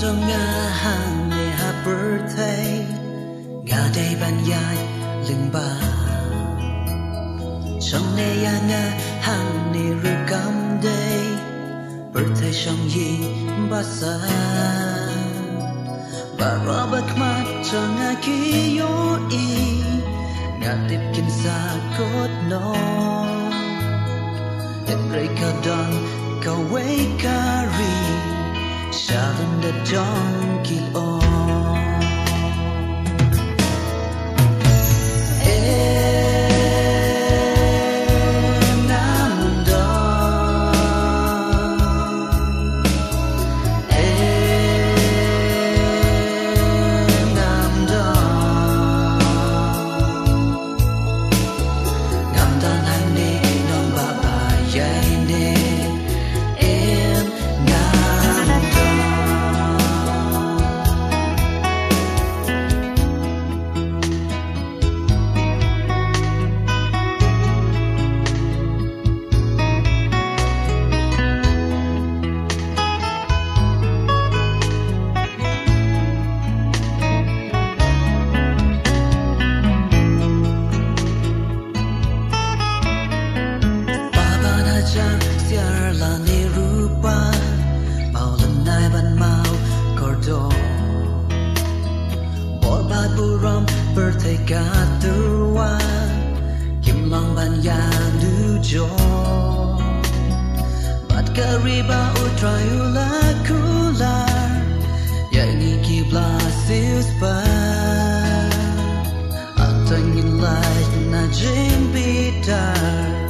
trong ngã hàng để happy birthday ngã đây ban dài lưng bà trong này ngã hàng này ru cam đây birthday trong gì ba sa bà Robert mat trong ngã kia y ngã tiếp kinh xa cốt nó Breaker done, go away, carry. Shadow the dawn, kill on. Siar la ni rupa bao lần nay ban mau cordo bor ba buram birthday ka turwa kim long ban ya du jo bat kariba utrayula kular ya ni ki blasius pa atangin light na jin bitar